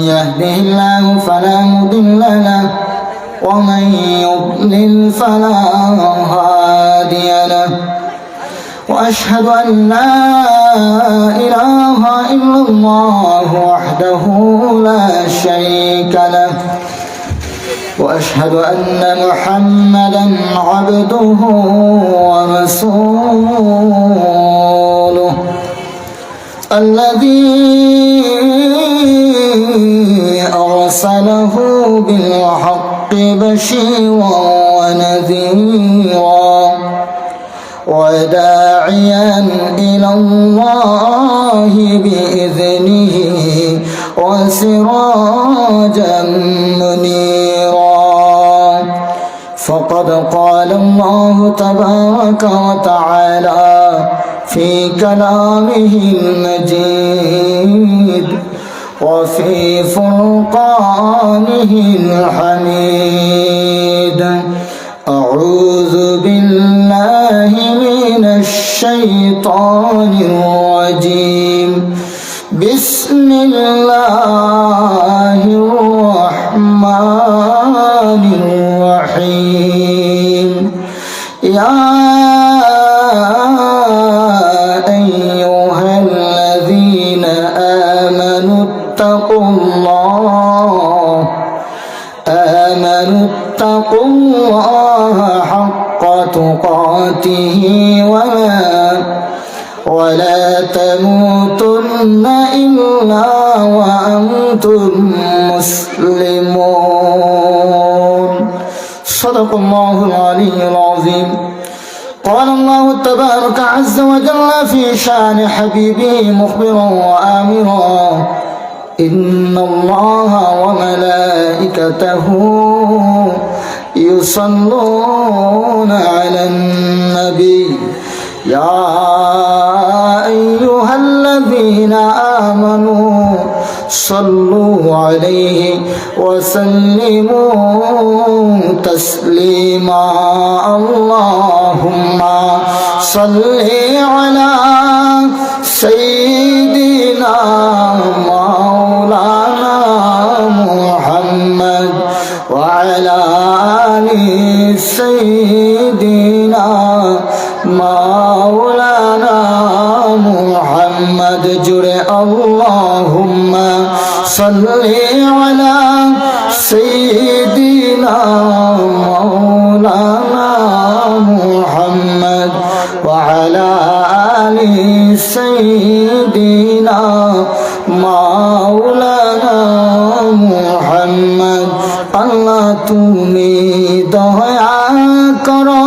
يهده الله فلا مضل له ومن يضلل فلا هادي له وأشهد أن لا إله إلا الله وحده لا شريك له وأشهد أن محمدا عبده ورسوله الذي أرسله بالحق بشيرا ونذيرا وداعيا إلى الله بإذنه وسراجا منيرا فقد قال الله تبارك وتعالى في كلامه المجيد وفي فرقانه الحميد أعوذ بالله من الشيطان الرجيم بسم الله الرحمن الرحيم يا أيها الذين آمنوا اتقوا الله حق تقاته ولا تموتن إلا وأنتم مسلمون صدق الله العلي العظيم قال الله تبارك عز وجل في شان حبيبه مخبرا وآمرا إن الله وملائكته يصلون على النبي يا أيها الذين آمنوا صلوا عليه وسلموا تسليما اللهم صل على سيدنا مولانا محمد وعلى آل سيدنا مولانا محمد جرى اللهم صل على سيدنا مولانا محمد وعلى آل سيدنا مولانا محمد আল্লাহ তুমি দয়া করো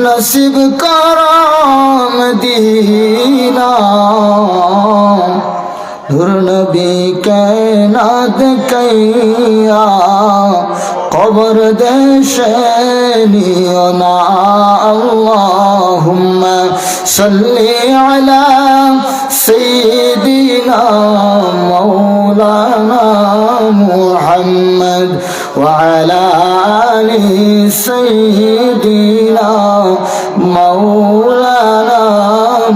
নসিব করো মদিনা নূর নবী কে না দেখাইয়া কবর দেশে নিও না আল্লাহুম্মা সাল্লি আলা সাইয়্যিদিনা মাওলানা মুহাম্মদ ওয়া আলা আলি সাইয়্যিদিনা মাওলানা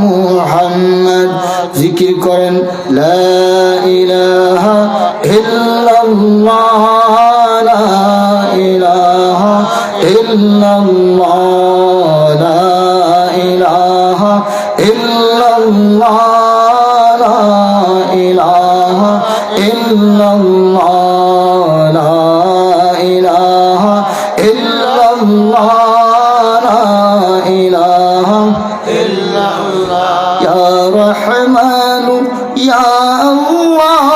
মুহাম্মদ জিকির করেন লা ইলাহা ইল্লাল্লাহ লা ইলাহা ইল্লাল্লাহ লা ইলাহা ইল্লাল্লাহ লা ইলাহা ইল্লাল্লাহ লা ইলাহা ইল্লাল্লাহ লা ইলাহা ইল্লাল্লাহ ইয়া রহমান ইয়া আল্লাহ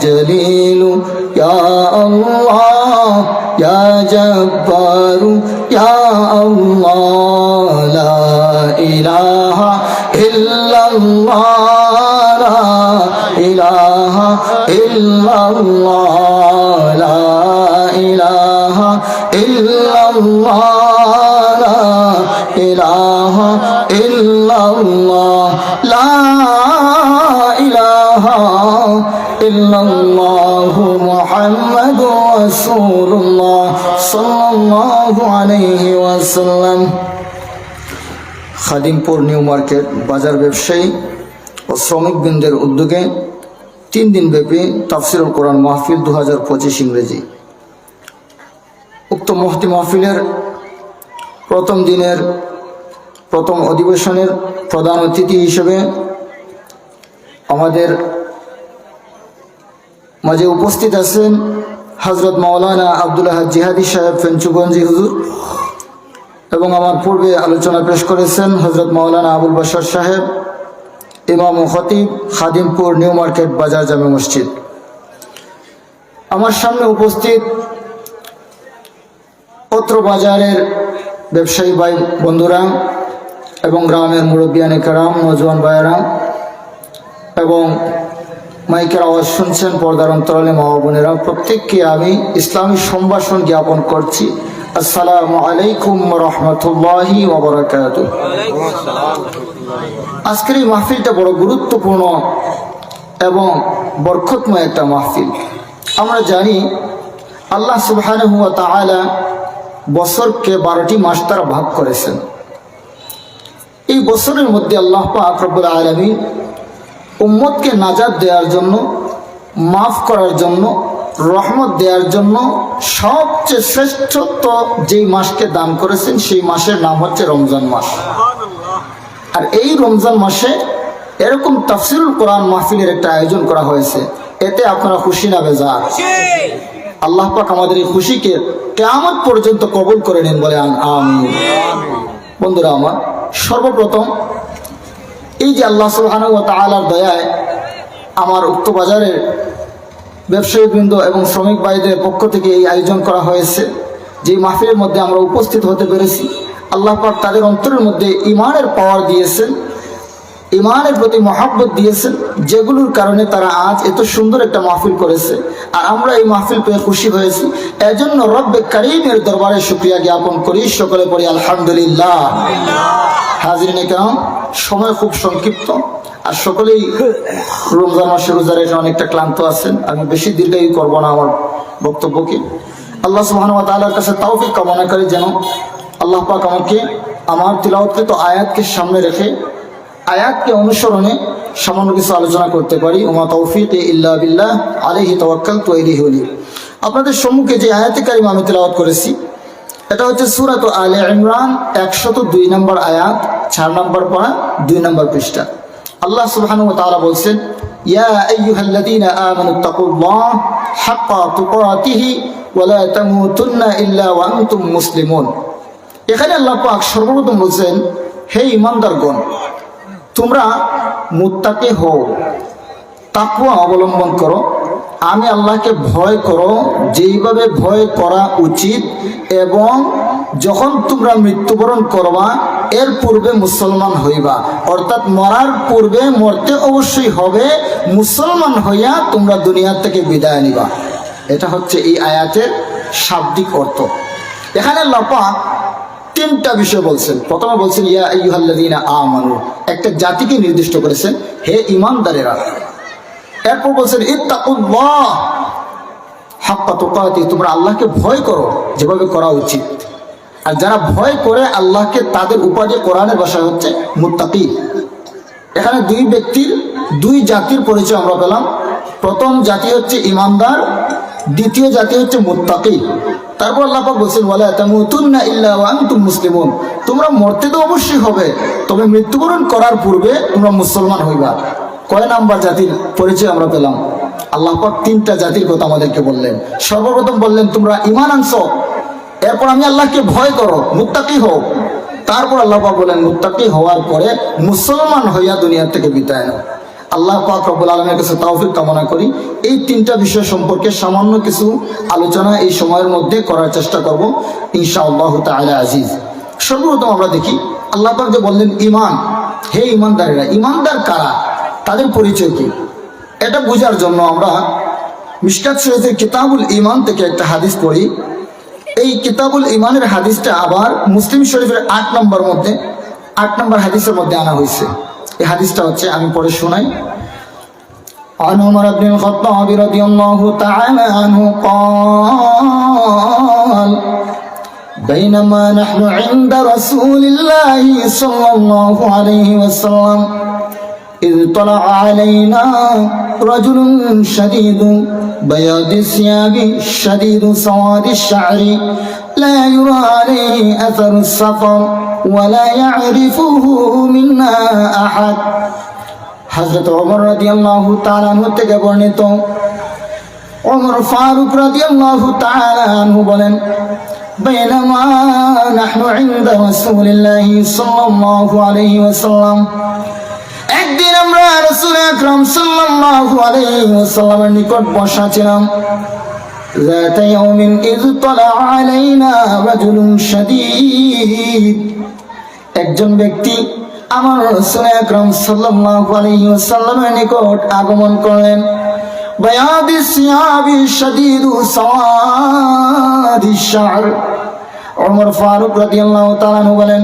جليل يا الله يا جبار يا الله لا إله إلا الله لا إله إلا الله لا إله إلا الله لا إله إلا الله لا إله ইলাহা ইল্লাল্লাহু মুহাম্মাদুর রাসূলুল্লাহ সাল্লাল্লাহু আলাইহি ওয়াসাল্লাম। খাদিমপুর নিউ মার্কেট বাজার ব্যবসায়ী ও শ্রমিকবৃন্দের উদ্যোগে 3 দিনব্যাপী তাফসিরুল কোরআন মাহফিল 2025 ইংরেজি। উক্ত মুফতি মাহফিলের প্রথম দিনের প্রথম অধিবেশনের প্রধান অতিথি হিসেবে আমাদের মাঝে উপস্থিত আছেন হযরত মাওলানা আব্দুল আহাদ জিহাদি সাহেব ফেঞ্চুগঞ্জি হুজুর, এবং আমার পূর্বে আলোচনা পেশ করেছেন হযরত মাওলানা আবুল বাশার সাহেব, ইমাম ও খতিব, খাদিমপুর নিউ মার্কেট বাজার জামে মসজিদ। আমার সামনে উপস্থিত অত্র বাজারের ব্যবসায়ী ভাই বন্ধুরা এবং গ্রামের মুরব্বিয়ানে কেরাম, নওজোয়ান ভাইয়েরা এবং মাইকের আওয়াজ শুনছেন পর্দার অন্তরালে মা বোনেরা, প্রত্যেককে আমি ইসলামী সম্ভাষণ জ্ঞাপন করছি। আসসালামু আলাইকুম ওয়া রাহমাতুল্লাহি ওয়া বারাকাতুহু। আজকের এই মাহফিলটা বড় গুরুত্বপূর্ণ এবং বরকতময় একটা মাহফিল। আমরা জানি আল্লাহ সুবহানাহু ওয়া তাআলা বছরকে 12টি মাস দ্বারা ভাগ করেছেন। এই বছরের মধ্যে আল্লাহ পাক রব্বুল আলামিন উম্মতকে নাজাত দেওয়ার জন্য, মাফ করার জন্য, রহমত দেওয়ার জন্য সবচেয়ে শ্রেষ্ঠত্ব যেই মাসকে দান করেছেন সেই মাসের নাম হচ্ছে রমজান মাস। আর এই রমজান মাসে এরকম তাফসিরুল কোরআন মাহফিলের একটা আয়োজন করা হয়েছে। এতে আপনারা খুশি না বেজার? আল্লাহ পাক আমাদের এই খুশিকে কিয়ামত পর্যন্ত কবুল করে নিন, বলে আমিন। বন্ধুরা আমার, সর্বপ্রথম এই যে আল্লাহ সুবহানাহু ওয়া তাআলার দয়ায় আমার উক্ত বাজারের ব্যবসায়ীবৃন্দ এবং শ্রমিক ভাইদের পক্ষ থেকে এই আয়োজন করা হয়েছে, যে মাহফিলের মধ্যে আমরা উপস্থিত হতে পেরেছি, আল্লাহ পাক তাদের অন্তরের মধ্যে ঈমানের পাওয়ার দিয়েছেন, ঈমানের প্রতি মহব্বত দিয়েছেন, যেগুলোর কারণে তারা আজ এত সুন্দর একটা মাহফিল করেছে। আর আমরা এই মাহফিল পেয়ে খুশি হয়েছি। এজন্য রব্বে কারীমের দরবারে শুকরিয়া জ্ঞাপন করি। সকলে পড়ি আলহামদুলিল্লাহ। হাজিরিনে কেরাম, সময় খুব সংক্ষিপ্ত আর সকলেই রমজান মাসে রোজা রেখে অনেকটা ক্লান্ত আছেন। আমি বেশি দীর্ঘায়ী করব না আমার বক্তব্যকে। আল্লাহ সুবহানাহু ওয়া তাআলার কাছে তৌফিক কামনা করি যেন আল্লাহ পাক আমাকে আমার তিলাওয়াতকৃত আয়াতকে সামনে রেখে আয়াতকে অনুসরণে সামান্য কিছু আলোচনা করতে পারি। ওমা তৌফিকি ইল্লা বিল্লাহ আলাইহি তাওয়াক্কালতু ওয়া ইলাইহি উনীব। আপনাদের সম্মুখে যে আয়াতে কারিমা আমি তিলাওয়াত করেছি এটা হচ্ছে সূরা আলে ইমরান 102 নম্বর আয়াত, 4 নম্বর পারা, 2 নম্বর পৃষ্ঠা। আল্লাহ সুবহানাহু ওয়া তাআলা বলছেন, ইয়া আইয়ুহাল্লাযীনা আমানুত্তাকুল্লাহ হাক্কা তুকাতিহি ওয়া লা তামুতুন্না ইল্লা ওয়া আনতুম মুসলিমুন। এখানে আল্লাহ পাক সর্বপ্রথম বলছেন, হে ঈমানদারগণ, তোমরা মুত্তাকি হও, তাকওয়া অবলম্বন করো, আমি আল্লাহকে ভয় করো যেইভাবে ভয় করা উচিত, এবং যখন তোমরা মৃত্যুবরণ করবা এর পূর্বে মুসলমান হইবা, অর্থাৎ মরার পূর্বে মরতে অবশ্যই হবে, মুসলমান হইয়া তোমরা দুনিয়া থেকে বিদায় নিবা। এটা হচ্ছে এই আয়াতের শাব্দিক অর্থ। এখানে আল্লাহ পাক 3টা বিষয় বলছেন। প্রথমে বলছেন ইয়া আইয়ুহাল্লাযীনা আমানু, একটা জাতিকে নির্দিষ্ট করেছেন, হে ঈমানদারেরা। এরপর বলছেন ইত্তাকুল্লাহ হাক্কা তুকাতি, তোমরা আল্লাহকে ভয় করো যেভাবে করা উচিত। আর যারা ভয় করে আল্লাহকে, তাদের উপাধি কোরআনের ভাষায় হচ্ছে মুত্তাকি। এখানে 2 ব্যক্তির 2 জাতির পরিচয় আমরা পেলাম। প্রথম জাতি হচ্ছে ঈমানদার, দ্বিতীয় জাতি হচ্ছে মুত্তাকি। তারপর আল্লাহ পাক বলেন ওয়ালা তামুতুন্না ইল্লা ওয়া আনতুম মুসলিমুন, তোমরা মরতে তো অবশ্যই হবে, তবে মৃত্যুবরণ করার পূর্বে তোমরা মুসলমান হইবা। কয় নাম্বার জাতির পরিচয় আমরা পেলাম? আল্লাহ পাক 3টা জাতির কথা আমাদেরকে বললেন। সর্বপ্রথম বললেন তোমরা ঈমান আনছো, এরপর আমি আল্লাহকে ভয় করো, মুত্তাকি হও। তারপর আল্লাহ পাক বলেন মুত্তাকি হওয়ার পরে মুসলমান হইয়া দুনিয়া থেকে বিদায় নাও। আল্লাহ পাক রব্বুল আলামিনের কাছে তৌফিক কামনা করি। এই 3টা বিষয় সম্পর্কে সামান্য কিছু আলোচনা এই সময়ের মধ্যে করার চেষ্টা করব ইনশাআল্লাহ তাআলা আজিজ। সর্বপ্রথম আমরা দেখি আল্লাহ পাক যে বললেন ঈমান, হে ঈমানদারেরা। ঈমানদার কারা, তাদের পরিচয় কি, এটা বোঝার জন্য আমরা মিশকাত শরীফের কিতাবুল ঈমান থেকে একটা হাদিস পড়ি। এই কিতাবুল ঈমানের হাদিসটা আবার মুসলিম শরীফের 8 নম্বর হাদিসের মধ্যে আনা হয়েছে। এই হাদিসটা হচ্ছে, আমি পড়ে শোনাই। عن عمر بن الخطاب رضي الله تعالى عنه قال بينما نحن عند رسول الله صلى الله عليه وسلم إذ طلع علينا رجل شديد بياض الثياب شديد سواد الشعر لا يرى عليه أثر السفر ولا يعرفه منا أحد হযরত ওমর রাদিয়াল্লাহু তাআলা আনহু থেকে বর্ণিত ওমর ফারুক রাদিয়াল্লাহু তাআলা আনহু বলেন বাইনামা নাহনু ইনদা রাসূলিল্লাহি সাল্লাল্লাহু আলাইহি ওয়াসাল্লাম একদিন আমরা রাসূল আকরাম সাল্লাল্লাহু আলাইহি ওয়াসাল্লামের নিকট বসা ছিলাম ذات يوم إذ طلع علينا رجل شديد একজন ব্যক্তি আমার রাসূল আকরাম সাল্লাল্লাহু আলাইহি ওয়াসাল্লামের নিকট আগমন করলেন বায়াদি সিয়াবি শাদীদু সাওয়াদি শা'r ওমর ফারুক রাদিয়াল্লাহু তাআলা আনহু বলেন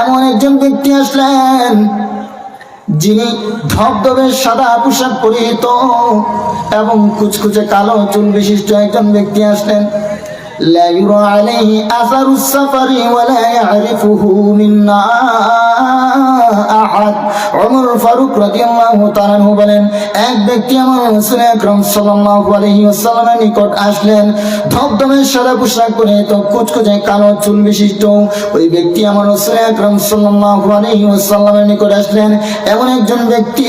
এমন একজন ব্যক্তি আসলেন যিনি ধবধবে সাদা পোশাক পরিহিত এবং কুচকুচে কালো চুল বিশিষ্ট একজন ব্যক্তি আসলেন لا يرى عليه أثر السفر ولا يعرفه منا أحد عمر ফারুক রাদিয়াল্লাহু তাআলা আনহু বলেন এক ব্যক্তি আমার রাসূল আকরাম সাল্লাল্লাহু আলাইহি ওয়াসাল্লামের নিকট আসলেন ধবধবে সাদা পোশাক পরে তো কুচকুচে কালো চুল বিশিষ্ট ওই ব্যক্তি আমার রাসূল আকরাম সাল্লাল্লাহু আলাইহি ওয়াসাল্লামের নিকট আসলেন এমন একজন ব্যক্তি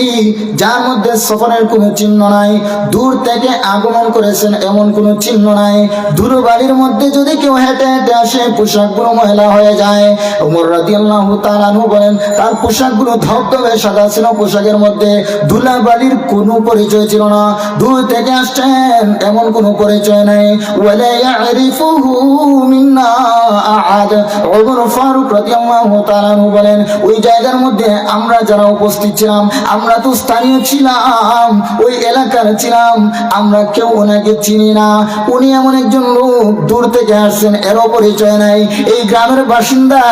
যার মধ্যে সফরের কোনো চিহ্ন নাই দূর থেকে আগমন করেছেন এমন কোনো চিহ্ন নাই ধুলোবালির মধ্যে যদি কেউ হেঁটে হেঁটে আসে পোশাকগুলো ময়লা হয়ে যায় ওমর রাদিয়াল্লাহু তাআলা আনহু বলেন তার পোশাকগুলো ধবধবে সাদা ছিল পোশাকের মধ্যে ধুলাবালির কোনো পরিচয় ছিল না দূর থেকে আসছেন এমন কোনো পরিচয় নাই ওয়ালা ইয়ারিফুহু মিন্না আহাদ ওমর ফারুক রাদিয়াল্লাহু তাআলা আনহু বলেন ওই জায়গার মধ্যে আমরা যারা উপস্থিত ছিলাম আমরা তো স্থানীয় ছিলাম ওই এলাকার ছিলাম আমরা কেউ ওনাকে চিনি না উনি এমন একজন লোক দূর থেকে আসছেন এরও পরিচয় নাই এই গ্রামের বাসিন্দা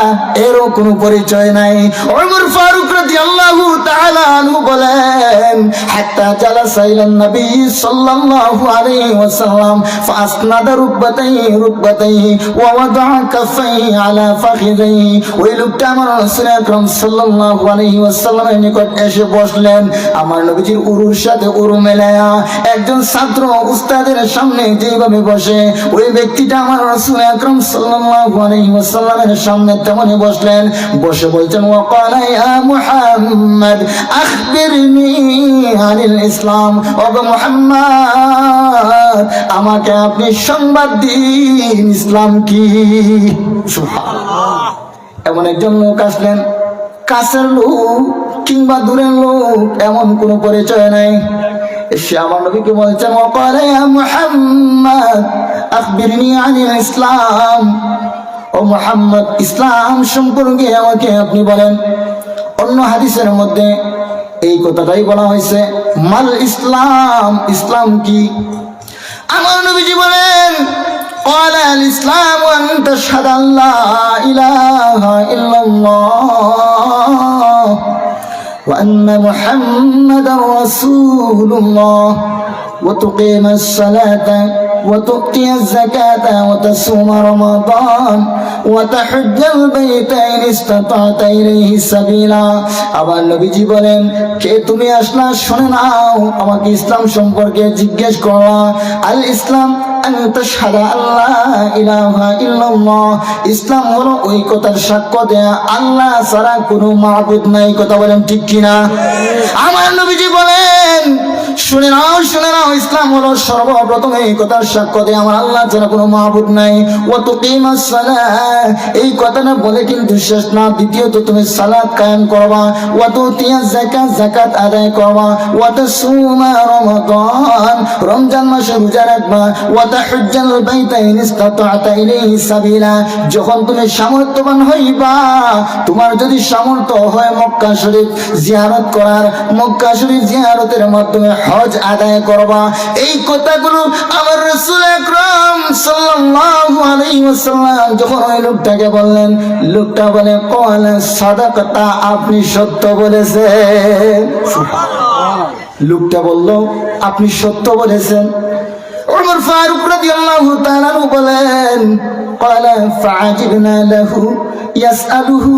এরও কোনো পরিচয় নাই ওমর ফারুক রাদিয়াল্লাহু তাআলা আনহু বলেন হাত্তা জালাসা ইলান নবী সাল্লাল্লাহু আলাইহি ওয়াসাল্লাম ফাসনাদা রুকবাতাইহি ওয়া ওয়াদাআ কাফাইহি আলা ফাখিযাইহি ওই লোকটা আমার রাসূল আকরাম সাল্লাল্লাহু আলাইহি ওয়াসাল্লামের নিকট এসে বসলেন আমার নবীজির উরুর সাথে উরু মেলায়া একজন ছাত্র উস্তাদের সামনে যেভাবে বসে ওই ব্যক্তিটা আমার রাসূল আকরাম সাল্লাল্লাহু আলাইহি ওয়াসাল্লামের সামনে তেমনই বসলেন বসে বলছেন ওয়াকালা ইয়া মুহাম্মদ আখবিরনি আনিল ইসলাম ও মুহাম্মদ আমাকে আপনি সংবাদ দিন ইসলাম কি সুবহানাল্লাহ এমন একজন লোক আসলেন কাছের লোক কিংবা দূরের লোক এমন কোনো পরিচয় নাই এসে আমার নবীকে বলছেন ওয়াকালা ইয়া মুহাম্মদ আখবিরনি আনিল ইসলাম ও মুহাম্মদ ইসলাম সম্পর্কে আমাকে আপনি বলেন অন্য হাদিসের মধ্যে এই কথাটাই বলা হয়েছে মাল ইসলাম ইসলাম কি আমার নবীজি বলেন قال الإسلام أن تشهد أن لا إله إلا الله وأن محمدا رسول الله وتقيم الصلاة وتؤتي الزكاة وتصوم رمضان وتحج البيت إن استطعت إليه سبيلا আবার নবীজি বলেন কে তুমি আসলা শুনে নাও আমাকে ইসলাম সম্পর্কে জিজ্ঞেস করলা আল ইসলাম আন তাশহাদা আল্লাহ ইলাহা ইল্লাল্লাহ ইসলাম হলো ওই কথার সাক্ষ্য দেয়া আল্লাহ ছাড়া কোনো মাবুদ নাই কথা বলেন ঠিক কিনা আমার নবীজি বলেন শুনে নাও ইসলাম হলো সর্বপ্রথম এই কথার সাক্ষ্য দেয়া আমার আল্লাহ ছাড়া কোনো মাবুদ নাই ওয়া তুকিমাস সালাহ এই কথাটা বলে কিন্তু শেষ না দ্বিতীয়ত তুমি সালাত কায়েম করবা ওয়া তুতিয়াজ যাকাত যাকাত আদায় করবা ওয়া তাসুমা রমাদান রমজান মাসে রোজা রাখবা ওয়া তাহুজ্জাল বাইতা ইন ইসতাতা'তা ইলাইহি সাবিলা যখন তুমি সামর্থ্যবান হইবা তোমার যদি সামর্থ্য হয় মক্কা শরীফ জিয়ারত করার মক্কা শরীফ জিয়ারতের মাধ্যমে হজ আদায় করবা এই কথাগুলো আমার রাসূল আকরাম সাল্লাল্লাহু আলাইহি ওয়াসাল্লাম যখন ওই লোকটাকে বললেন লোকটা বলে ক্বালা সাদাকাতা আপনি সত্য বলেছেন সুবহানাল্লাহ লোকটা বলল, আপনি সত্য বলেছেন। ওমর ফারুক রাদিয়াল্লাহু তাআলা বলেন, ক্বালা ফাআজিবনা লাহু ইয়াসআলুহু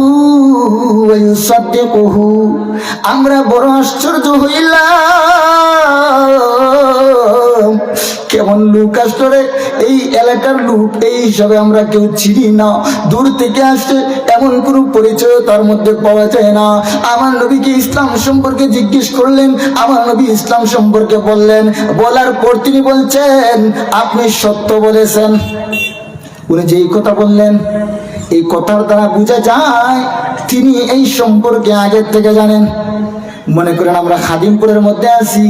ওয়া ইউসাদ্দিকুহু, আমরা বড় আশ্চর্য হইলাম, কেমন লোক আসলে এই এলাকার লোক, এই হিসাবে আমরা কেউ চিনি না, দূর থেকে আসছে, এমন কোনো পরিচয় তার মধ্যে পাওয়া যায় না। আমার নবীকে ইসলাম সম্পর্কে জিজ্ঞেস করলেন, আমার নবী ইসলাম সম্পর্কে বললেন, বলার পর তিনি বলছেন, আপনি সত্য বলেছেন। উনি যেই কথা বললেন, এই কথার দ্বারা বোঝা যায় তিনি এই সম্পর্কে আগের থেকে জানেন। মনে করেন আমরা খাদিমপুরের মধ্যে আছি,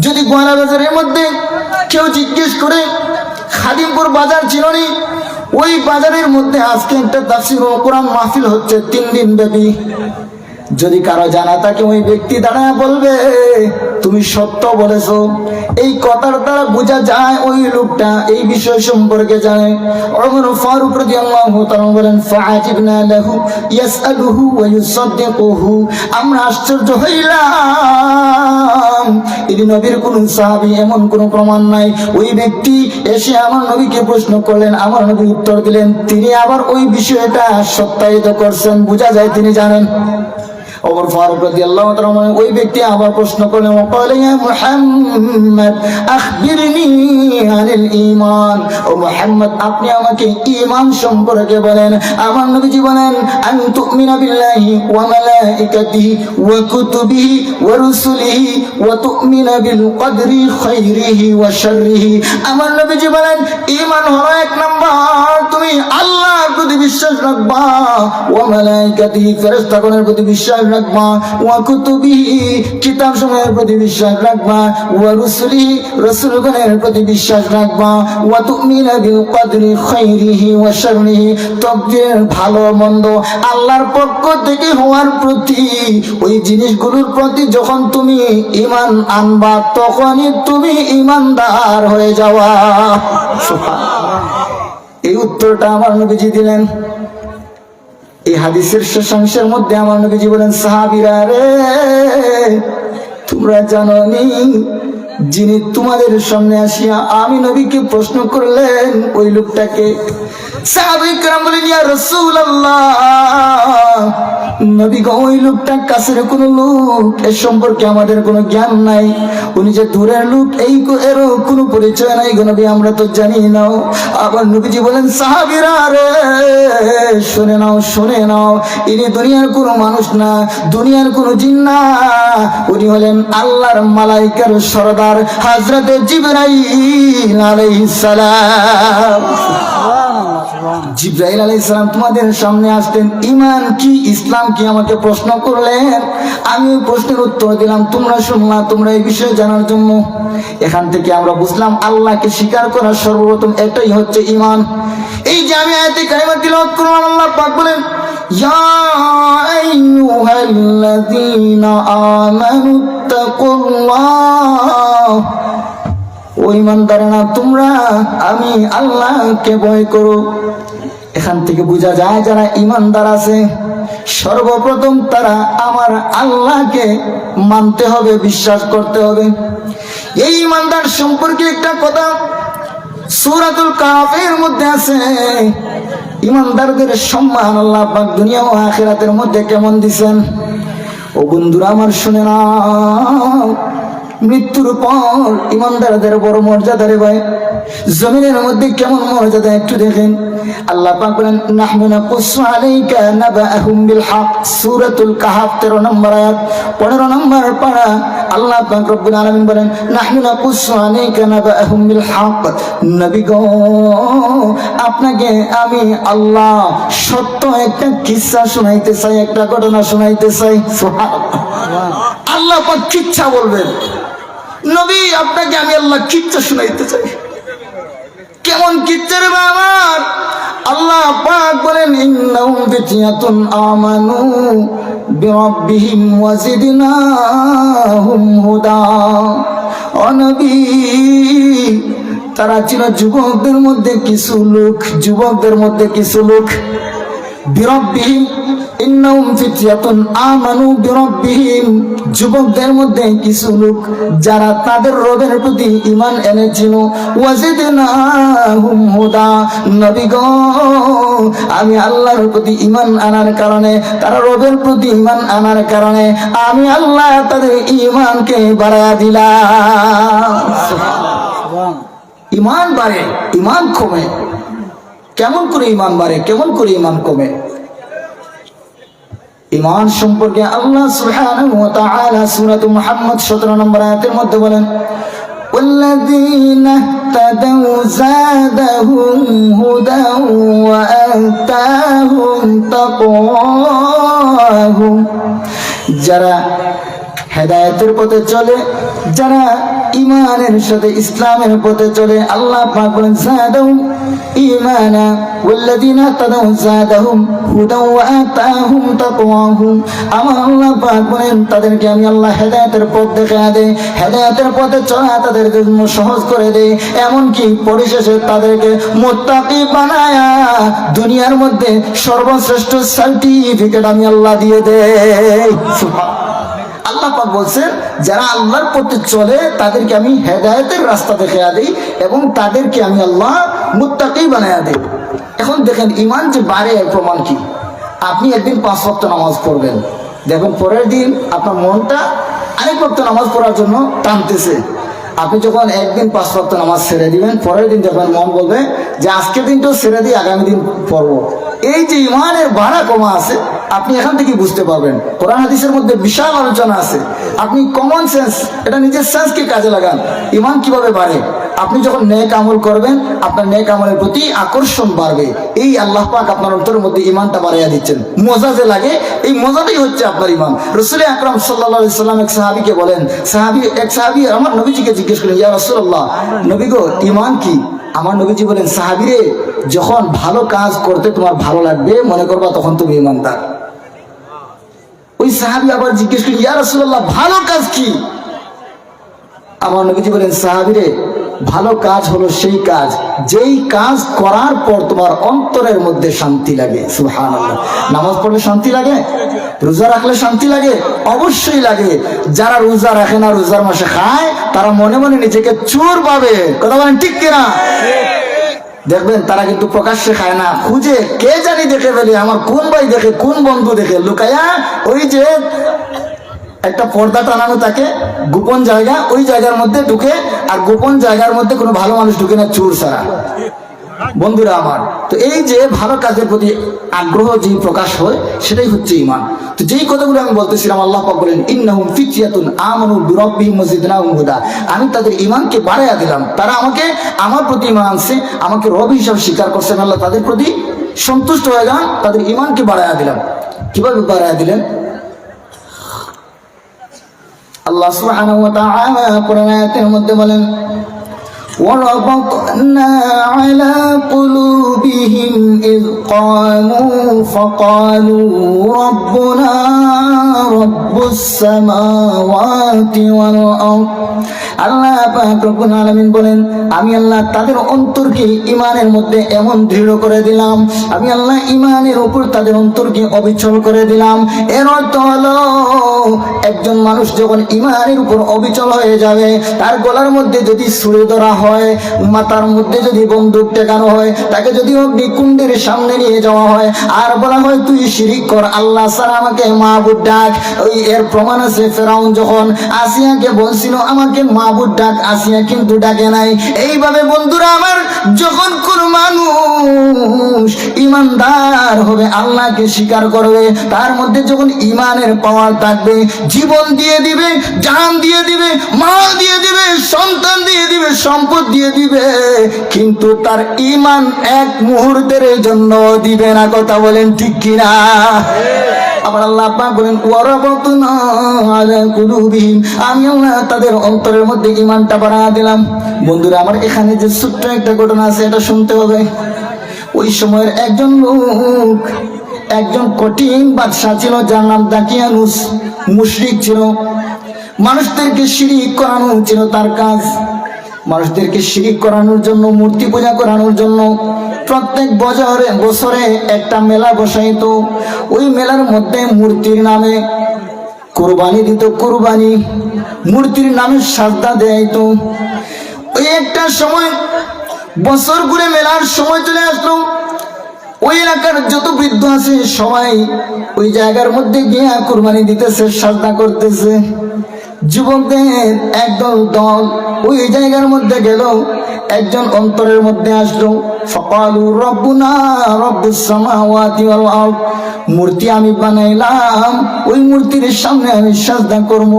যদি গোয়ালা বাজারের মধ্যে কেউ জিজ্ঞেস করে খাদিমপুর বাজার চিনি, ওই বাজারের মধ্যে আজকে একটা তাফসীরুল কোরআন মাহফিল হচ্ছে 3 দিন ব্যাপী, যদি কারো জানা থাকে ওই ব্যক্তি দাঁড়ায় বলবে তুমি সত্য বলেছো। এই কথার দ্বারা বোঝা যায় ওই লোকটা এই বিষয় সম্পর্কে জানে। ওমর ফারুক রাদিয়াল্লাহু তাআলা বলেন, ফাআজিবনা লাহু ইয়াসআলুহু ওয়া ইউসাদ্দিকুহু, আমরা আশ্চর্য হইলাম, এই নবীর কোন সাহাবী এমন কোন প্রমাণ নাই। ওই ব্যক্তি এসে আমার নবীকে প্রশ্ন করলেন, আমার নবী উত্তর দিলেন, তিনি আবার ওই বিষয়টা সত্যায়িত করছেন, বোঝা যায় তিনি জানেন। ওমর ফারুক রাদিয়াল্লাহু তাআলা ওই ব্যক্তি আবার প্রশ্ন করলেন, ওয়াকাল ইয়া মুহাম্মদ আখবিরনি আনিল ঈমান, ও মুহাম্মদ আপনি আমাকে ঈমান সম্পর্কে বলেন। আমার নবীজি বলেন, আন তুমিনা বিল্লাহি ওয়া মালাইকাতিহি ওয়া কুতুবিহি ওয়া রুসুলিহি ওয়া তুমিনা বিল কদরি খাইরিহি ওয়া শাররিহি। আমার নবীজি বলেন, ঈমান হলো 1 নাম্বার তুমি আল্লাহর প্রতি বিশ্বাস রাখবা, ওয়া মালাইকাতিহি ফেরেশতাগণের প্রতি বিশ্বাস রাখবা, ওয়া কুতুবিহি কিতাব সমূহের প্রতি বিশ্বাস রাখবা, ওয়া রুসুলিহি রাসূলগণের প্রতি বিশ্বাস রাখবা, ওয়া তুমিনা বিল কদরি খাইরিহি ওয়া শাররিহি তাকদীরের ভালো মন্দ আল্লাহর পক্ষ থেকে হওয়ার প্রতি, ওই জিনিসগুলোর প্রতি যখন তুমি ঈমান আনবা তখনই তুমি ঈমানদার হয়ে যাওয়া। সুবহানাল্লাহ। এই উত্তরটা আমার নবীজি দিলেন। এই হাদিসের শেষাংশের মধ্যে আমার নবীজি বলেন, সাহাবীরা রে, তোমরা জানো নি যিনি তোমাদের সামনে আসিয়া আমি নবীকে প্রশ্ন করলেন ওই লোকটাকে? সাহাবায়ে কেরাম বলেন, ইয়া রাসূলুল্লাহ, নবী গো, ওই লোকটা কাছের কোন লোক, এর সম্পর্কে আমাদের কোনো জ্ঞান নাই, উনি যে দূরের লোক এরও কোনো পরিচয় নাই গো নবী, আমরা তো জানি না। আবার নবীজি বলেন, সাহাবীরা রে, শুনে নাও শুনে নাও, ইনি দুনিয়ার কোনো মানুষ না, দুনিয়ার কোনো জিন না, উনি হলেন আল্লাহর মালাইকার সরদার হযরত জিবরাইল আলাইহিস সালাম। জিবরাইল আলাইহিস সালাম তোমাদের সামনে আসতেন, ঈমান কি ইসলাম কি আমাকে প্রশ্ন করলেন, আমি ওই প্রশ্নের উত্তর দিলাম, তোমরা শুনলা, তোমরা এই বিষয়ে জানার জন্য। এখান থেকে আমরা বুঝলাম আল্লাহকে স্বীকার করা সর্বপ্রথম এটাই হচ্ছে ঈমান। এই যে আমি আয়াতে কারিমা তিলাওয়াত করলাম, আল্লাহ পাক বলেন, ইয়া আইয়ুহাল্লাযীনা আমানুত্তাকুল্লাহ, ও ঈমানদারেরা তোমরা আমি আল্লাহকে ভয় করো। এখান থেকে বোঝা যায় যারা ঈমানদার আছে সর্বপ্রথম তারা আমার আল্লাহকে মানতে হবে, বিশ্বাস করতে হবে। এই ঈমানদার সম্পর্কে একটা কথা সূরাতুল কাহফের মধ্যে আছে, ঈমানদারদের সম্মান আল্লাহ পাক দুনিয়া ও আখিরাতের মধ্যে কেমন দিবেন। ও বন্ধুরা আমার শুনে নাও, মৃত্যুর পর ঈমানদারদের বড় মর্যাদা রে ভাই, জমিনের মধ্যে কেমন মর্যাদা একটু দেখেন। আল্লাহ পাক বলেন, নাহনু নাকুসু আলাইকা নাবাআহুম বিল হক, সূরাতুল কাহফ 13 নম্বর আয়াত 15 নম্বর পারা। আল্লাহ পাক রব্বুল আলামিন বলেন, নাহনু নাকুসু আলাইকা নাবাআহুম বিল হক, নবী গো আপনাকে আমি আল্লাহ সত্য একটা কিসসা শোনাইতে চাই, একটা ঘটনা শোনাইতে চাই। সুবহানাল্লাহ। আল্লাহ পাক কিচ্ছা বলবেন, নবী আপনাকে আমি আল্লাহ কিচ্ছা শোনাইতে চাই। কেমন কিচ্ছা রে আমার? আল্লাহ পাক বলেন, ইন্নাহুম ফিতয়াতুন আমানু বিরাব্বিহিম ওয়া জিদনাহুম হুদা। ও নবী, তারা ছিল যুবকদের মধ্যে কিছু লোক, যুবকদের মধ্যে কিছু লোক, বিরাব্বিহিম ইন্নাহুম ফিতয়াতুন আমানু বিরাব্বিহিম, যুবকদের মধ্যে কিছু লোক যারা তাদের রবের প্রতি ঈমান এনেছিল, ওয়াজিদনাহুম হুদা, নবী গো আমি আল্লাহর প্রতি ঈমান আনার কারণে, তারা রবের প্রতি ঈমান আনার কারণে আমি আল্লাহ তাদের ঈমানকে বাড়ায়া দিলাম। ঈমান বাড়ে, ঈমান কমে। কেমন করে ঈমান বাড়ে, কেমন করে ঈমান কমে? ঈমান সম্পর্কে আল্লাহ সুবহানাহু ওয়া তাআলা সূরা মুহাম্মদ 17 নম্বর আয়াতের মধ্যে বলেন, ওয়াল্লাযীনা ইহতাদাউ যাদাহুম হুদাও ওয়া আতাহুম তাকওয়াহুম, যারা হেদায়েতের পথে চলে, যারা ঈমানের সাথে ইসলামের পথে চলে, আল্লাহ পাক বলেন যাদাহুম ঈমানা ওয়াল্লাযীনা ইহতাদাউ যাদাহুম হুদাও ওয়া আতাহুম তাকওয়াহুম, আমার আল্লাহ পাক বলেন তাদেরকে আমি আল্লাহ হেদায়েতের পথ দেখায়া দেই, হেদায়েতের পথে চলা তাদের জন্য সহজ করে দেই, এমনকি পরিশেষে তাদেরকে মুত্তাকি বানায়া দুনিয়ার মধ্যে সর্বশ্রেষ্ঠ সার্টিফিকেট আমি আল্লাহ দিয়ে দেই। সুবহানাল্লাহ। আল্লাহ পাক বলছেন যারা আল্লাহর পথে চলে তাদেরকে আমি হেদায়েতের রাস্তা দেখায়া দেই এবং তাদেরকে আমি আল্লাহ মুত্তাকি বানায়া দেই। এখন দেখেন ঈমান যে বাড়ে এর প্রমাণ কি? আপনি একদিন 5 ওয়াক্ত নামাজ পড়বেন, দেখবেন পরের দিন আপনার মনটা আরেক ওয়াক্ত নামাজ পড়ার জন্য টানতেছে। আপনি যখন একদিন 5 ওয়াক্ত নামাজ ছেড়ে দিবেন, পরের দিন যখন মন বলবে যে আজকের দিনটাও ছেড়ে দিই, আগামী দিন পড়বো। এই যে ঈমানের বাড়া কমা আছে আপনি এখান থেকে বুঝতে পারবেন। কোরআন হাদিসের মধ্যে বিশাল আলোচনা আছে। আপনি কমন সেন্স, এটা নিজের সেন্সকে কাজে লাগান। ঈমান কিভাবে বাড়ে? আপনি যখন নেক আমল করবেন আপনার নেক আমলের প্রতি আকর্ষণ বাড়বে। এই আল্লাহ পাক আপনার অন্তরের মধ্যে ঈমানটা বাড়াইয়া দিচ্ছেন। মজা যে লাগে এই মজাটাই হচ্ছে আপনার ঈমান। রাসূল আকরাম সাল্লাল্লাহু আলাইহি সাল্লাম এক সাহাবীকে বলেন, এক সাহাবী আমার নবীজিকে জিজ্ঞেস করলেন, ইয়া রাসূলুল্লাহ, নবী গো ঈমান কি? আমার নবীজি বলেন, সাহাবীরে যখন ভালো কাজ করতে তোমার ভালো লাগবে মনে করবা তখন তুমি ঈমানদার। ওই সাহাবী আবার জিজ্ঞেস করেন, ইয়া রাসূলুল্লাহ ভালো কাজ কি? আমার নবীজি বলেন, সাহাবীরে ভালো কাজ হলো সেই কাজ যেই কাজ করার পর তোমার অন্তরের মধ্যে শান্তি লাগে। সুবহানাল্লাহ। নামাজ পড়লে শান্তি লাগে? রোজা রাখলে শান্তি লাগে? অবশ্যই লাগে। যারা রোজা রাখে না, রোজার মাসে খায়, তারা মনে মনে নিজেকে চোর পাবে। কথা বলেন ঠিক কিনা? দেখবেন তারা কিন্তু প্রকাশ্যে খায় না, খুঁজে কে জানি দেখে ফেলে, আমার কোন ভাই দেখে, কোন বন্ধু দেখে, লুকায়া ওই যে একটা পর্দা টানানো থাকে গোপন জায়গা, ওই জায়গার মধ্যে ঢুকে। আর গোপন জায়গার মধ্যে কোনো ভালো মানুষ ঢুকে না চোর ছাড়া। বন্ধুরা আমার, তো এই যে ভালো কাজের প্রতি আগ্রহ যে প্রকাশ হয় সেটাই হচ্ছে ঈমান। তো যেই কথাগুলো আমি বলতেছিলাম, আল্লাহ পাক বলেন ইন্নাহুম ফিতয়াতুন আমানু বিরাব্বিহিম ওয়াজিদনাহুম হুদা, আমি তাদের ঈমানকে বাড়াইয়া দিলাম। তারা আমার প্রতি ঈমান আনছে, আমাকে রব হিসাবে স্বীকার করছেন, আল্লাহ তাদের প্রতি সন্তুষ্ট হয়ে যান, তাদের ঈমানকে বাড়াইয়া দিলাম। কিভাবে বাড়াইয়া দিলেন? আল্লাহ সুবহানাহু ওয়া তাআলা কোরআন আয়াতের মধ্যে বলেন, وَرَبَطْنَا عَلَى قُلُوبِهِمْ إِذْ قَامُوا فَقَالُوا رَبُّنَا رَبُّ السَّمَاوَاتِ وَالْأَرْضِ। আল্লাহ পাক রব্বুল আলামিন বলেন, আমি আল্লাহ তাদের অন্তরকে ঈমানের মধ্যে এমন দৃঢ় করে দিলাম, আমি আল্লাহ ঈমানের উপর তাদের অন্তরকে অবিচল করে দিলাম। এর অর্থ হলো একজন মানুষ যখন ঈমানের উপর অবিচল হয়ে যাবে, তার গলার মধ্যে যদি ছুরি ধরা হয়, মাথার মধ্যে যদি বন্দুক টেকানো হয়, তাকে যদি অগ্নিকুণ্ডের সামনে নিয়ে যাওয়া হয় আর বলা হয় তুই শিরিক কর, আল্লাহ ছাড়া আমাকে মাবুদ ডাক। ওই এর প্রমাণ আছে, ফেরাউন যখন আসিয়াকে বলছিল আমাকে মাবুদ ডাক, আসিয়া কিন্তু ডাকে নাই। এইভাবে বন্ধুরা আমার, যখন কোন মানুষ ঈমানদার হবে, আল্লাহকে স্বীকার করবে, তার মধ্যে যখন ঈমানের পাওয়ার থাকবে, জীবন দিয়ে দিবে, জান দিয়ে দিবে, মাল দিয়ে দিবে, সন্তান দিয়ে দিবে, সম্পদ দিয়ে দিবে, কিন্তু তার ঈমান এক মুহূর্তের জন্য দিবে না। কথা বলেন ঠিক কিনা? আবার আল্লাহ পাক বলেন, ওয়ারাবাতনা আলা কুলুবিহিম, আমি আল্লাহ তাদের অন্তরের মধ্যে ঈমানটা বাড়ায়া দিলাম। বন্ধুরা আমার, এখানে যে ছোট্ট একটা ঘটনা আছে এটা শুনতে হবে। ওই সময়ের একজন লোক, একজন কঠিন বাদশা ছিল, যার নাম দাকিয়ানুস, মুশরিক ছিল, মানুষদেরকে শিরিক করানো ছিল তার কাজ। মানুষদেরকে শিরিক করানোর জন্য, মূর্তি পূজা করানোর জন্য প্রত্যেক বছরে একটা মেলা বসাইতো। ওই মেলার মধ্যে মূর্তির নামে কুরবানি দিত, কুরবানি মূর্তির নামে সাজদা দেয়াইতো। ওই একটা সময় বছর ঘুরে মেলার সময় চলে আসলো, ওই এলাকার যত বৃদ্ধ আছে সবাই ওই জায়গার মধ্যে গিয়া কুরবানি দিতেছে, সাজদা করতেছে। যুবকদের একদল দল ওই জায়গার মধ্যে গেল। একজন অন্তরের মধ্যে আসলো, ফাকালু রব্বুনা রব্বুস সামাওয়াতি ওয়াল আরদ, মূর্তি আমি বানাইলাম, ওই মূর্তির সামনে আমি সাজদা করব,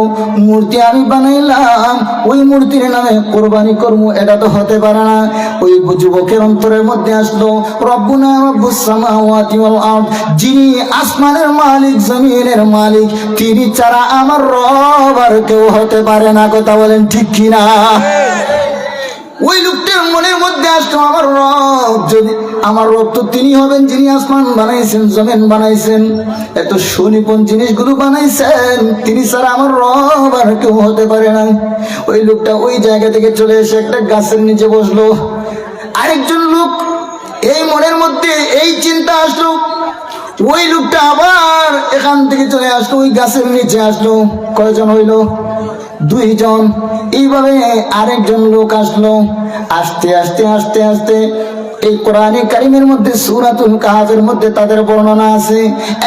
মূর্তি আমি বানাইলাম, ওই মূর্তির নামে কুরবানি করব, এটা তো হতে পারে না। ওই যুবকের অন্তরের মধ্যে আসলো, রব্বুনা রব্বুস সামাওয়াতি ওয়াল আরদ, যিনি আসমানের মালিক জমিনের মালিক, তিনি ছাড়া আমার রব আর কেউ হতে পারে না। কথা বলেন ঠিক কিনা? ওই লোকটার মনের মধ্যে আসলো, আমার রব তো তিনি হবেন যিনি আসমান বানাইছেন, জমিন বানাইছেন, এত সুনিপুণ জিনিসগুলো বানাইছেন, তিনি ছাড়া আমার রব আর কেউ হতে পারে না। ওই লোকটা ওই জায়গা থেকে চলে এসে একটা গাছের নিচে বসলো। আরেকজন লোক এই মনের মধ্যে এই চিন্তা আসলো, ওই লোকটা আবার এখান থেকে চলে আসলো, ওই গাছের নিচে আসলো। কয়জন হইল? 2 জন। এইভাবে আরেকজন লোক আসলো। আস্তে আস্তে আস্তে আস্তে এই কোরআনে কারিমের মধ্যে সূরাতুল কাহফের মধ্যে তাদের বর্ণনা আছে।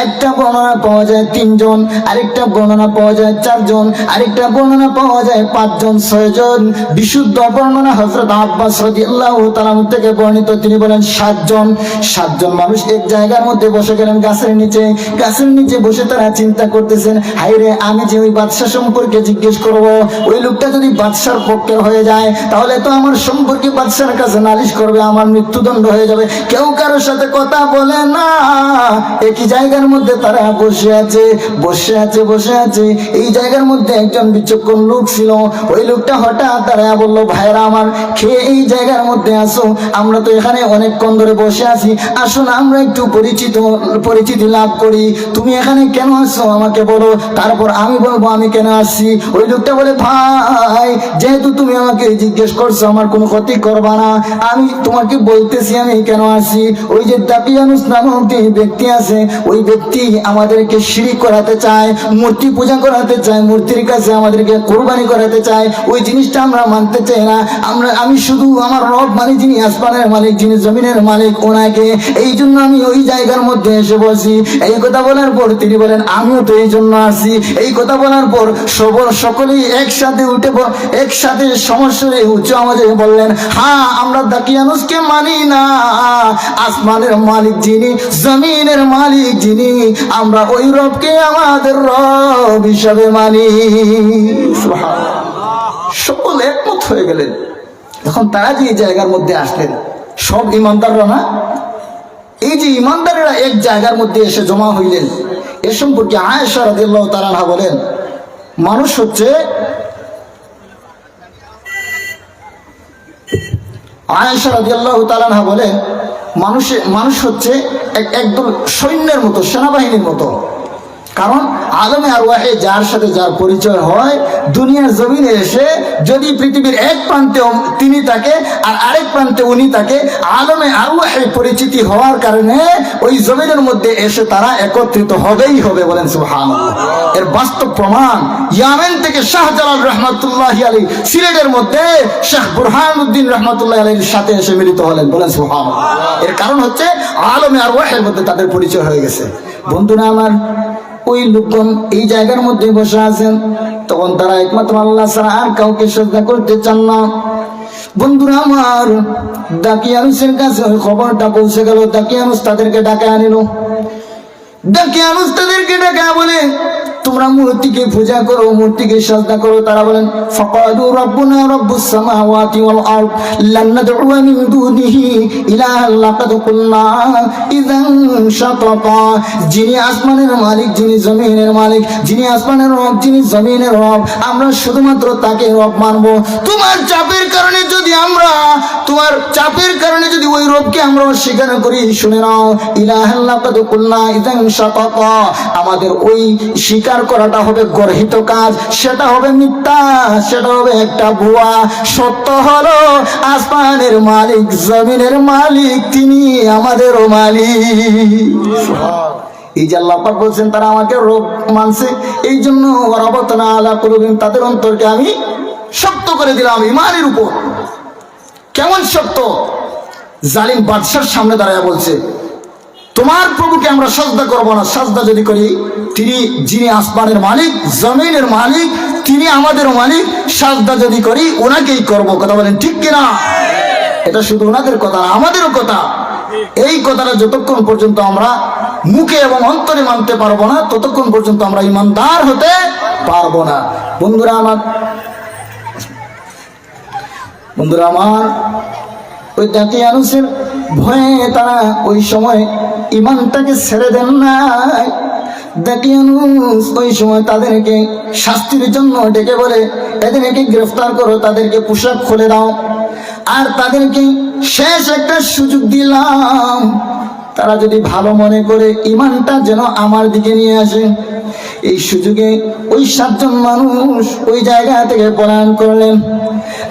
একটা বর্ণনা পাওয়া যায় 3 জন, আরেকটা বর্ণনা পাওয়া যায় 4 জন, আরেকটা বর্ণনা পাওয়া যায় 5 জন, 6 জন। বিশুদ্ধ বর্ণনা হযরত আব্বাস রাদিয়াল্লাহু তাআলা থেকে বর্ণিত, তিনি বলেন 7 জন। 7 জন মানুষ এক জায়গার মধ্যে বসে গেলেন গাছের নিচে। গাছের নিচে বসে তারা চিন্তা করতেছেন, হায়রে আমি যে ওই বাদশা সম্পর্কে জিজ্ঞেস করব, ওই লোকটা যদি বাদশার পক্ষের হয়ে যায় তাহলে তো আমার সম্পর্কে বাদশার কাছে নালিশ করবে, আমার মৃত্যুদণ্ড হয়ে যাবে। কেউ কারোর সাথে কথা বলে না। একই জায়গার মধ্যে তারা বসে আছে, বসে আছে, বসে আছে। এই জায়গার মধ্যে একজন বিচক্ষণ লোক ছিল। ওই লোকটা হঠাৎ দাঁড়ায় বলল, ভাইরা আমার, খেয়ে এই জায়গার মধ্যে আসো, আমরা তো এখানে অনেকক্ষণ ধরে বসে আছি, আসুন আমরা একটু পরিচিতি লাভ করি। তুমি এখানে কেন আসছো আমাকে বলো, তারপর আমি বলবো আমি কেন আসছি। ওই লোকটা বলে, ভাই যেহেতু তুমি আমাকে জিজ্ঞেস করছো, আমার কোনো ক্ষতি করবা না, আমি তোমাকে বলতেছি আমি কেন আসি। ওই যে দাকিয়ানুস নামক যে ব্যক্তি আছে, ওই ব্যক্তি আমাদেরকে শিরিক করাতে চায়, মূর্তি পূজা করাতে চায়, মূর্তির কাছে আমাদেরকে কুরবানি করাতে চায়। ওই জিনিসটা আমরা মানতে চাই না। আমি শুধু আমার রব মানে যিনি আসমানের মালিক, যিনি জমিনের মালিক, ওনাকে, এই জন্য আমি ওই জায়গার মধ্যে এসে বসি। এই কথা বলার পর তিনি বলেন, আমিও তো এই জন্য আসি। এই কথা বলার পর সকলেই একসাথে একসাথে সমস্যা উচ্চ আওয়াজে বললেন, হ্যাঁ আমরা দাকিয়ানুসকে মানি না, আসমানের মালিক যিনি, জমিনের মালিক যিনি, আমরা ওই রবকে আমাদের রব হিসাবে মানি। সকল একমত হয়ে গেলেন। এখন তারা যে এই জায়গার মধ্যে আসলেন, সব ইমানদাররা না, এই যে ইমানদারেরা এক জায়গার মধ্যে এসে জমা হইলেন, এ সম্পর্কে আয়েশা রাদিয়াল্লাহু তাআলা আনহা বলেন, মানুষ হচ্ছে, আয়েশা রাদিয়াল্লাহু তাআলা আনহা বলেন, মানুষ হচ্ছে একদম সৈন্যের মতো, সেনাবাহিনীর মতো। কারণ আলমে আরওয়াহে যার সাথে যার পরিচয় হয়, দুনিয়ার জমিনে এসে যদি পৃথিবীর এক প্রান্তে তিনি থাকে আর আরেক প্রান্তে উনি থাকে, আলমে আরওয়াহে পরিচিতি হওয়ার কারণে ওই জমিনের মধ্যে এসে তারা একত্রিত হবেই হবে। বলেন সুবহানাল্লাহ। এর বাস্তব প্রমাণ ইয়ামেন থেকে শাহজালাল রহমাতুল্লাহি আলাইহি সিলেটের মধ্যে শেখ বুরহানুদ্দিন রহমাতুল্লাহি আলাইহির সাথে এসে মিলিত হলেন। বলেন সুবহানাল্লাহ। এর কারণ হচ্ছে আলমে আরওয়াহের মধ্যে তাদের পরিচয় হয়ে গেছে। বন্ধুরা আমার, ওই লোকজন এই জায়গার মধ্যে বসে আছেন, তখন তারা একমাত্র আল্লাহ ছাড়া আর কাউকে শ্রদ্ধা করতে চান না। বন্ধুরা আমার, দাকিয়ানুসের কাছে ওই খবরটা পৌঁছে গেল। দাকিয়ানুস তাদেরকে ডাকে আনিল। দাকিয়ানুস তাদেরকে ডাকা বলে, তোমরা মূর্তিকে পূজা করো, মূর্তিকে সাজদা করো। তারা বলেন, ফাকালু রাব্বুনা রাব্বুস সামাওয়াতি ওয়াল আরদ লান নাদ'উ মিন দুনিহি ইলাহান লাকাদ কুলনা ইযান শাতাতা। যিনি আসমানের মালিক, যিনি জমিনের মালিক, যিনি আসমানের রব, যিনি জমিনের রব, আমরা শুধুমাত্র তাকে রব মানব। তোমার চাপের কারণে যদি ওই রবকে আমরা অস্বীকার করি, শুনে নাও, ইলাহান লাকাদ কুলনা ইযান শাতাতা, আমাদের ওই স্বীকার অস্বীকার করাটা হবে গর্হিত কাজ, সেটা হবে মিথ্যা, সেটা হবে একটা ভুয়া। সত্য হলো আসমানের মালিক, জমিনের মালিক, তিনি আমাদেরও মালিক। এই যে আল্লাহ পাক বলছেন তারা আমাকে রব মানছে, এই জন্য ওয়ারাবাতনা আলা কুলুবিহিম, তাদের অন্তরকে আমি শক্ত করে দিলাম ঈমানের উপর। কেমন শক্ত? জালিম বাদশার সামনে দাঁড়ায় বলছে তোমার প্রভুকে আমরা সাজদা করব না, সাজদা যদি করি তিনি যিনি আসমানের মালিক, জমিনের মালিক, তিনি আমাদেরও মালিক, সাজদা যদি করি ওনাকেই করব। কথা বলেন ঠিক কিনা? এটা শুধু ওনাদের কথা না, আমাদেরও কথা। এই কথাটা যতক্ষণ পর্যন্ত আমরা মুখে এবং অন্তরে মানতে পারবো না, ততক্ষণ পর্যন্ত আমরা ইমানদার হতে পারবো না। বন্ধুরা আমার ওই দাকিয়ানুসের ভয়ে তারা ওই সময় ইমানটাকে ছেড়ে দেন নাই। দাকিয়ানুস ওই সময় তাদেরকে শাস্তির জন্য ডেকে বলে এদেরকে গ্রেফতার করো, তাদেরকে পোশাক খুলে দাও, আর তাদেরকে শেষ একটা সুযোগ দিলাম, তারা যদি ভালো মনে করে ইমানটা যেন আমার দিকে নিয়ে আসে। এই সুযোগে ওই 7 জন মানুষ ওই জায়গা থেকে পলায়ন করলেন।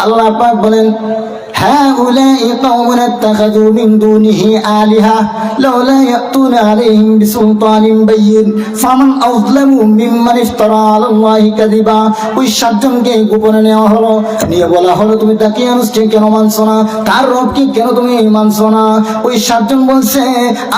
আল্লাহ পাক বলেন هؤلاء قوم اتخذوا من دونه آلهة لولا يأتون عليهم بسلطان بين فمن أظلم ممن افترى على الله كذبا। ওই 7 জনকে গোপনে নেওয়া হলো, নিয়ে বলা হলো তুমি দাকিয়ানুসকে কেন মানছো না, তার রবকে কেন তুমি মানছো না? ওই 7 জন বলছে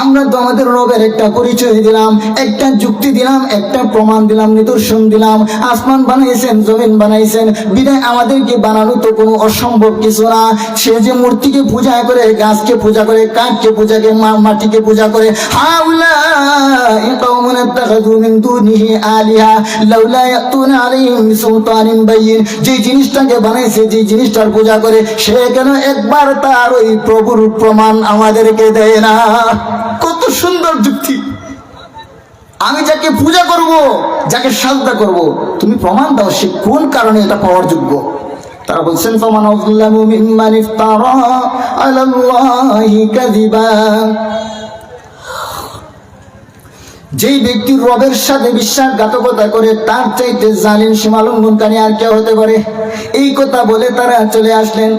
আমরা তো আমাদের রবের একটা পরিচয় দিলাম, একটা যুক্তি দিলাম, একটা প্রমাণ দিলাম, নিদর্শন দিলাম, আসমান বানাইছেন, জমিন বানাইছেন, বিদায় আমাদেরকে বানানো তো কোনো অসম্ভব কিছু না। সে যে মূর্তিকে পূজা করে, গাছকে পূজা করে, কাঠকে পূজা করে, মাটিকে পূজা করে, হাউলাই কওমুন ইত্তাখাযু মিন দুনিহি আলিহা লাউলা ইয়াতুনা আলাইহিম বিসুলতানিন বাইয়িন। যে জিনিসটাকে বানাইছে, যে জিনিসটার পূজা করে, সে কেন একবার তার ওই প্রভুর প্রমাণ আমাদেরকে দেয় না? কত সুন্দর যুক্তি! আমি যাকে পূজা করব, যাকে সাজদা করব, তুমি প্রমাণ দাও সে কোন কারণে এটা পাওয়ার যোগ্য। তারা বলছেন ফামান আযলামু মিম্মান ইফতারা আলাল্লাহি কাযিবা। যেই ব্যক্তি রবের সাথে বিশ্বাসঘাতকতা করে তার চাইতে জালিম সীমালঙ্ঘনকারী আর কেউ হতে পারে? এই কথা বলে তারা চলে আসলেন।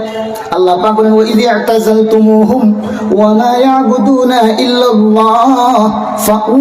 আল্লাহ পাক বলেন ওয়া ইযা আ'তাযালতুমুহুম ওয়া মা ইয়া'বুদুনা ইল্লাল্লাহ ফাউ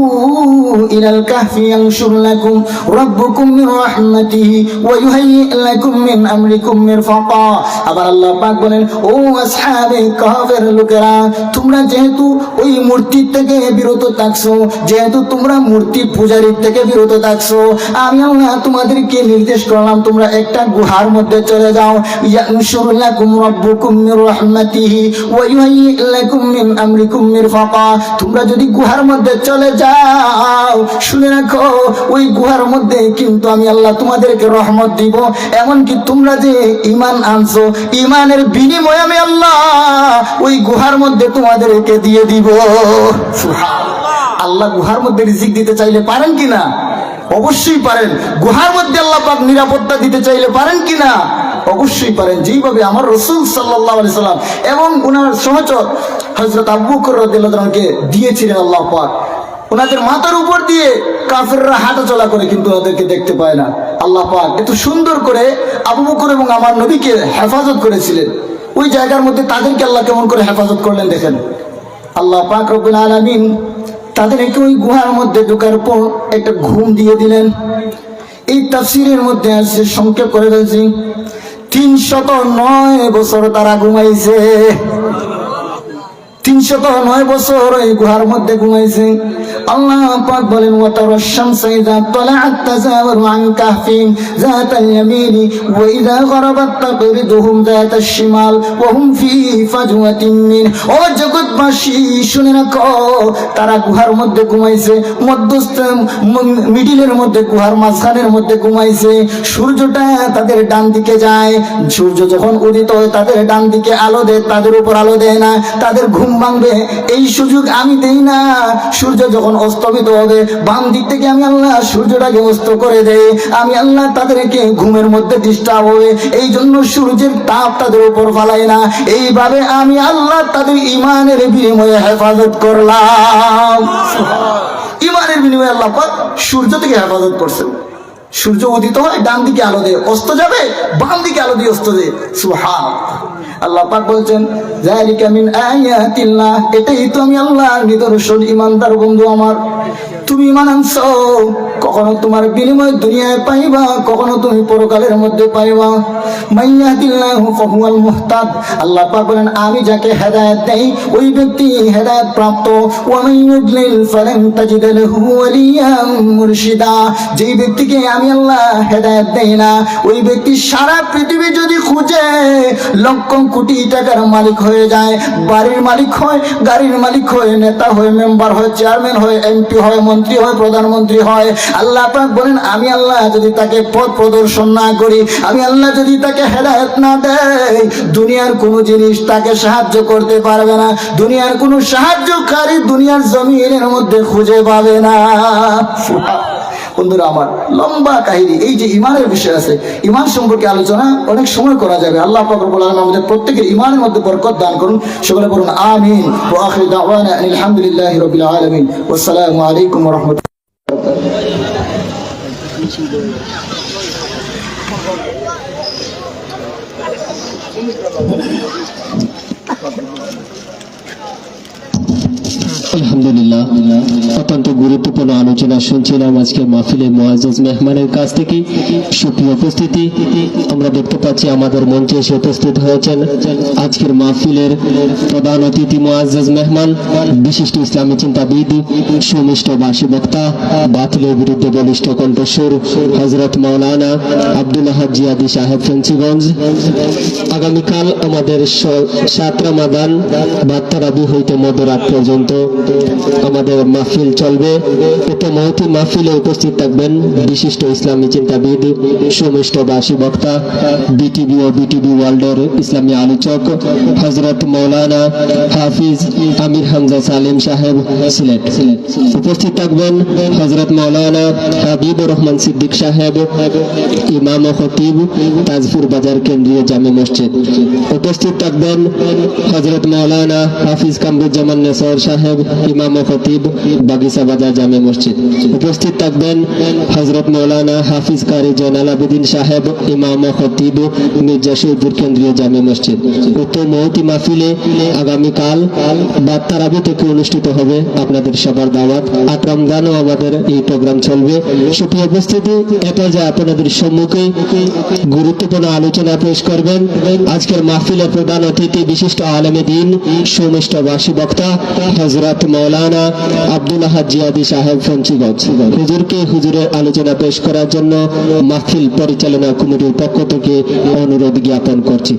ইলাল কাহফি ইয়ানশুর লাকুম রাব্বুকুম মির রাহমাতিহি ওয়া ইউহাইয়্যি লাকুম মিন আমরিকুম মিরফাকা। আবার আল্লাহ পাক বলেন ও আসহাবে কাহফের লোকেরা, তোমরা যেহেতু ওই মূর্তি থেকে বিরত থাকছো, যেহেতু তোমরা মূর্তি পূজারীর থেকে বিরত থাকছো, আমি আল্লাহ তোমাদেরকে নির্দেশ করলাম তোমরা একটা গুহার মধ্যে চলে যাও। ইয়ানশুর লাকুম রাব্বুকুম মির রাহমাতিহি ওয়া ইউহাইয়্যি লাকুম মিন আমরিকুম মিরফাকা। তোমরা যদি গুহার মধ্যে চলে যাও, শুনে রাখো ওই গুহার মধ্যে কিন্তু আমি আল্লাহ তোমাদেরকে রহমত দিব। এমনকি তোমরা যে ঈমান আনছো, ঈমানের বিনিময়ে আমি আল্লাহ ওই গুহার মধ্যে তোমাদেরকে দিয়ে দিব। সুবহানাল্লাহ! আল্লাহ গুহার মধ্যে রিজিক দিতে চাইলে পারেন কিনা? অবশ্যই পারেন। গুহার মধ্যে আল্লাহ পাক নিরাপত্তা দিতে চাইলে পারেন কিনা? অবশ্যই পারেন। যেইভাবে আমার রাসূল সাল্লাল্লাহু আলাইহি সাল্লাম এবং ওনার সহচর হযরত আবু বকর রাদিয়াল্লাহু আনহুকে দিয়েছিলেন আল্লাহ পাক। ওনাদের মাথার উপর দিয়ে কাফেররা হাঁটা চলা করে, কিন্তু ওদেরকে দেখতে পায় না। আল্লাহ পাক এত সুন্দর করে আবু বকর এবং আমার নবীকে হেফাজত করেছিলেন। ওই জায়গার মধ্যে তাদেরকে আল্লাহ কেমন করে হেফাজত করলেন দেখেন। আল্লাহ পাক রব্বুল আলামিন তাদেরকে ওই গুহার মধ্যে ঢোকার পর একটা ঘুম দিয়ে দিলেন। এই তাফসীরের মধ্যে আছে, সংক্ষেপ করে বলছি, 309 বছর তারা ঘুমাইছে। 309 বছর এই গুহার মধ্যে ঘুমাইছে। আল্লাহ পাক বলেন ওয়া তারাশ শামসা ইযা তালাআত তাযাওয়ারু আন কাহফিহিম যাতাল ইয়ামিনি ওয়া ইযা গরাবাত তাকরিদুহুম যাতাশ শিমাল ওয়া হুম ফি ফাজওয়াতিন মিন। ও জগৎবাসী শুনে রাখো, তারা গুহার মধ্যে ঘুমাইছে, মধ্যস্থ মিডিলের মধ্যে, গুহার মাঝখানের মধ্যে ঘুমাইছে। সূর্যটা তাদের ডান দিকে যায়, সূর্য যখন উদিত হয় তাদের ডান দিকে আলো দেয়, তাদের উপর আলো দেয় না, তাদের ঘুম ভাঙবে এই সুযোগ আমি দেই না। সূর্য যখন অস্তমিত হবে বাম দিক থেকে আমি আল্লাহ সূর্যটাকে অস্ত করে দেই। আমি আল্লাহ তাদেরকে ঘুমের মধ্যে ডিস্টার্ব হবে, এই জন্য সূর্যের তাপ তাদের উপর ফালাই না। এইভাবে আমি আল্লাহ তাদের ঈমানের বিনিময়ে হেফাজত করলাম। ইমানের বিনিময়ে আল্লাহ পাক সূর্য থেকে হেফাজত করছেন। সূর্য উদিত হয় ডান দিকে আলো দেয়, অস্ত যাবে বাম দিকে আলো দিয়ে অস্ত দেয়। সুবহানাল্লাহ। আল্লাহ পাক বলছেন যালিকা মিন আয়াতিল্লাহ, এটাই তো আমি আল্লাহর নিদর্শন। ইমানদার বন্ধু আমার, তুমি ইমান আনছো, কখনো তোমার বিনিময় দুনিয়ায় পাইবা, কখনো তুমি পরকালের মধ্যে পাইবা। মাইয়াতিল্লাহু ফাহুয়াল মুহতাদ, আল্লাহ পাক বলেন আমি যাকে হেদায়েত দেই ওই ব্যক্তি হেদায়েত প্রাপ্ত। ওয়া মান ইউদ্লিল ফালান তাজিদ লাহু ওয়ালিয়াম মুরশিদা, যেই ব্যক্তিকে আমি আল্লাহ হেদায়েত দেই না ওই ব্যক্তি সারা পৃথিবী যদি খুঁজে লক্ষ কোটি টাকার মালিক হয়ে যায়, বাড়ির মালিক হয়, গাড়ির মালিক হয়, নেতা হয়, মেম্বার হয়, চেয়ারম্যান হয়, এমপি হয়, মন্ত্রী হয়, প্রধানমন্ত্রী হয়, আল্লাহ পাক বলেন আমি আল্লাহ যদি তাকে পথ প্রদর্শন না করি, আমি আল্লাহ যদি তাকে হেদায়েত না দেই, দুনিয়ার কোনো জিনিস তাকে সাহায্য করতে পারবে না। দুনিয়ার কোনো সাহায্যকারী দুনিয়ার জমিনের মধ্যে খুঁজে পাবে না। বন্ধুরা আমার, লম্বা কাহিনী, এই যে ইমানের বিষয় আছে, ইমান সম্পর্কে আলোচনা অনেক সময় করা যাবে। আল্লাহ পাক রব্বুল আলামিন আমাদের প্রত্যেকের ইমানের মধ্যে বরকত দান করুন। সকলে বলুন আমিন। ওয়া আখিরু দাওয়ানা আলহামদুলিল্লাহি রাব্বিল আলামিন। ওয়াসসালামু আলাইকুম ওয়া রাহমাতুল্লাহি। আলহামদুলিল্লাহ, অত্যন্ত গুরুত্বপূর্ণ আলোচনা শুনছিলাম আজকে মাহফিলে মুআজ্জাজ মেহমানের কাছ থেকে। সুপ্রিয় উপস্থিতি, আমরা দেখতে পাচ্ছি আমাদের মঞ্চে এসে উপস্থিত হয়েছেন আজকের মাহফিলের প্রধান অতিথি মুআজ্জাজ মেহমান, বিশিষ্ট ইসলামী চিন্তাবিদ, সুমিষ্ট ভাষী বক্তা, বাতিলের বিরুদ্ধে বলিষ্ঠ কণ্ঠস্বর হযরত মাওলানা আব্দুল আহাদ জিয়াদি সাহেব ফেন্সিগঞ্জ। আগামীকাল আমাদের 7 রমাদান বাত্তারাবি হইতে মধ্যরাত পর্যন্ত আমাদের মাহফিল চলবে। এতে মহতী মাহফিলে উপস্থিত থাকবেন বিশিষ্ট ইসলামী চিন্তাবিদ, সুমিষ্ট ভাষী বক্তা, বিটিভি ও বিটিভি ওয়ার্ল্ডের ইসলামী আলোচক হযরত মাওলানা হাফিজ আমির হামজা সালিম সাহেব সিলেট। উপস্থিত থাকবেন হযরত মাওলানা হাবিবুর রহমান সিদ্দিক সাহেব, ইমাম ও খতিব, তাজপুর বাজার কেন্দ্রীয় জামে মসজিদ। উপস্থিত থাকবেন হযরত মাওলানা হাফিজ কামরুজ্জামান নেসর সাহেব, ইমাম ও খতিব, বাগিচা বাজার জামে মসজিদ। উপস্থিত থাকবেন হযরত মাওলানা হাফিজ কারি জয়নাল আবেদিন সাহেব, ইমাম ও খতিব, মির্জা শহীদপুর কেন্দ্রীয় জামে মসজিদ। উক্ত মহতী মাহফিলে আগামীকাল বাত্তারাবি থেকে অনুষ্ঠিত হবে। আপনাদের সবার দাওয়াত। 8 রমজানও আমাদের এই প্রোগ্রাম চলবে। সুপ্রিয় উপস্থিতি, এটা যে আপনাদের সম্মুখে গুরুত্বপূর্ণ আলোচনা পেশ করবেন আজকের মাহফিলের প্রধান অতিথি, বিশিষ্ট আলেমে দ্বীন, সুমিষ্ট ভাষী বক্তা হযরত মাওলানা আব্দুল আহাদ জিয়াদি সাহেব ফেন্সিগঞ্জ। হুজুরকে হুজুরের আলোচনা পেশ করার জন্য মাহফিল পরিচালনা কমিটির পক্ষ থেকে অনুরোধ জ্ঞাপন করছি।